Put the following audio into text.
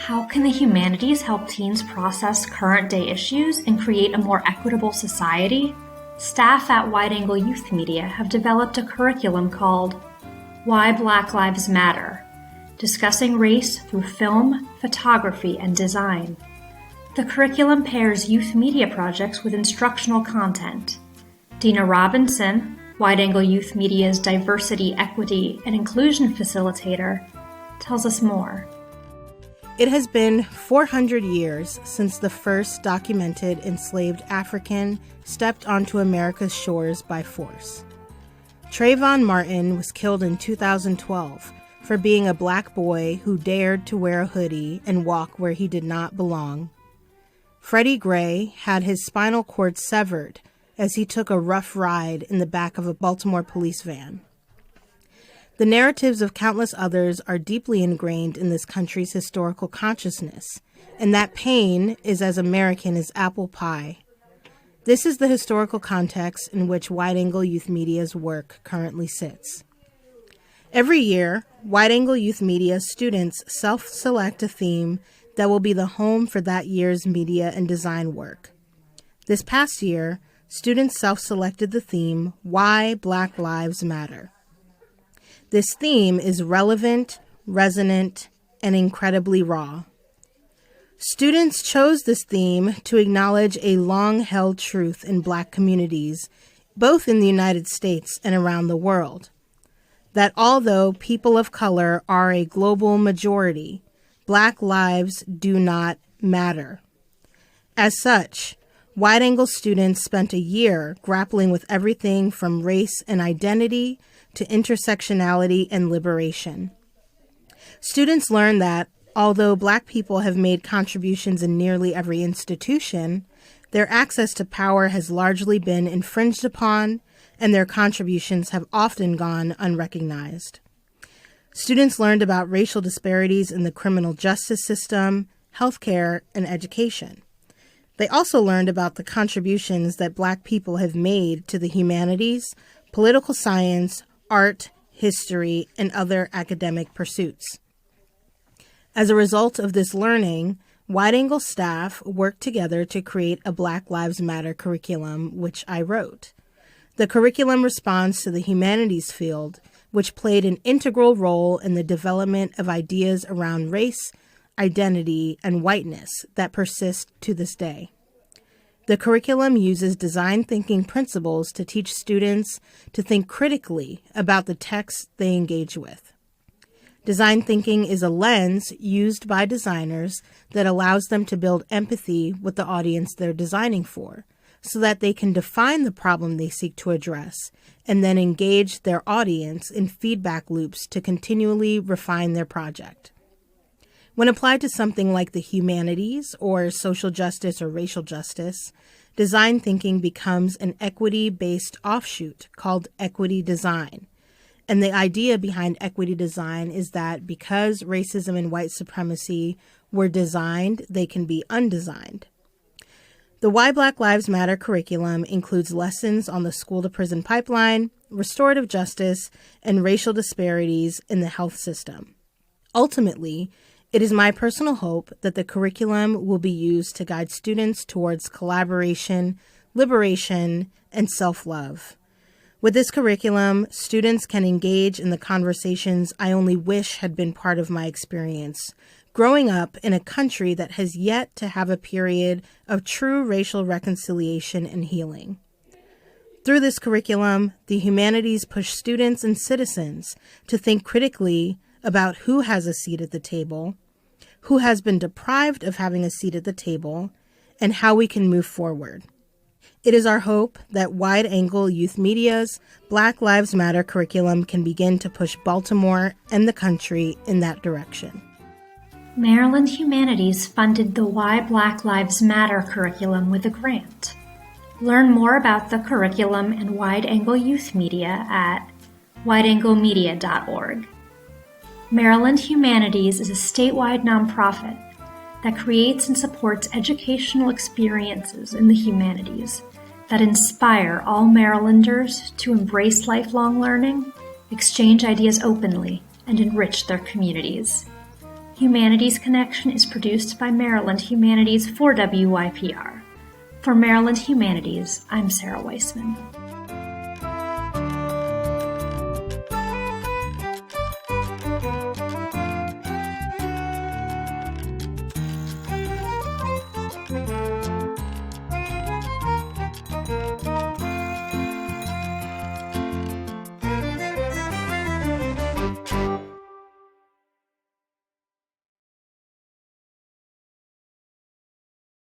How can the humanities help teens process current-day issues and create a more equitable society? Staff at Wide Angle Youth Media have developed a curriculum called Why Black Lives Matter, discussing race through film, photography, and design. The curriculum pairs youth media projects with instructional content. Dena Robinson, Wide Angle Youth Media's Diversity, Equity, and Inclusion Facilitator, tells us more. It has been 400 years since the first documented enslaved African stepped onto America's shores by force. Trayvon Martin was killed in 2012 for being a black boy who dared to wear a hoodie and walk where he did not belong. Freddie Gray had his spinal cord severed as he took a rough ride in the back of a Baltimore police van. The narratives of countless others are deeply ingrained in this country's historical consciousness, and that pain is as American as apple pie. This is the historical context in which Wide Angle Youth Media's work currently sits. Every year, Wide Angle Youth Media students self-select a theme that will be the home for that year's media and design work. This past year, students self-selected the theme, Why Black Lives Matter. This theme is relevant, resonant, and incredibly raw. Students chose this theme to acknowledge a long-held truth in Black communities, both in the United States and around the world, that although people of color are a global majority, Black lives do not matter. As such, Wide Angle students spent a year grappling with everything from race and identity to intersectionality and liberation. Students learned that, although Black people have made contributions in nearly every institution, their access to power has largely been infringed upon, and their contributions have often gone unrecognized. Students learned about racial disparities in the criminal justice system, healthcare, and education. They also learned about the contributions that Black people have made to the humanities, political science, art, history, and other academic pursuits. As a result of this learning, Wide Angle staff worked together to create a Black Lives Matter curriculum, which I wrote. The curriculum responds to the humanities field, which played an integral role in the development of ideas around race, identity, and whiteness that persist to this day. The curriculum uses design thinking principles to teach students to think critically about the texts they engage with. Design thinking is a lens used by designers that allows them to build empathy with the audience they're designing for, so that they can define the problem they seek to address and then engage their audience in feedback loops to continually refine their project. When applied to something like the humanities or social justice or racial justice, design thinking becomes an equity-based offshoot called equity design. And the idea behind equity design is that because racism and white supremacy were designed, they can be undesigned. The Why Black Lives Matter curriculum includes lessons on the school-to-prison pipeline, restorative justice, and racial disparities in the health system. Ultimately, it is my personal hope that the curriculum will be used to guide students towards collaboration, liberation, and self-love. With this curriculum, students can engage in the conversations I only wish had been part of my experience, growing up in a country that has yet to have a period of true racial reconciliation and healing. Through this curriculum, the humanities push students and citizens to think critically about who has a seat at the table, who has been deprived of having a seat at the table, and how we can move forward. It is our hope that Wide Angle Youth Media's Black Lives Matter curriculum can begin to push Baltimore and the country in that direction. Maryland Humanities funded the Why Black Lives Matter curriculum with a grant. Learn more about the curriculum and Wide Angle Youth Media at wideanglemedia.org. Maryland Humanities is a statewide nonprofit that creates and supports educational experiences in the humanities that inspire all Marylanders to embrace lifelong learning, exchange ideas openly, and enrich their communities. Humanities Connection is produced by Maryland Humanities for WYPR. For Maryland Humanities, I'm Sarah Weissman.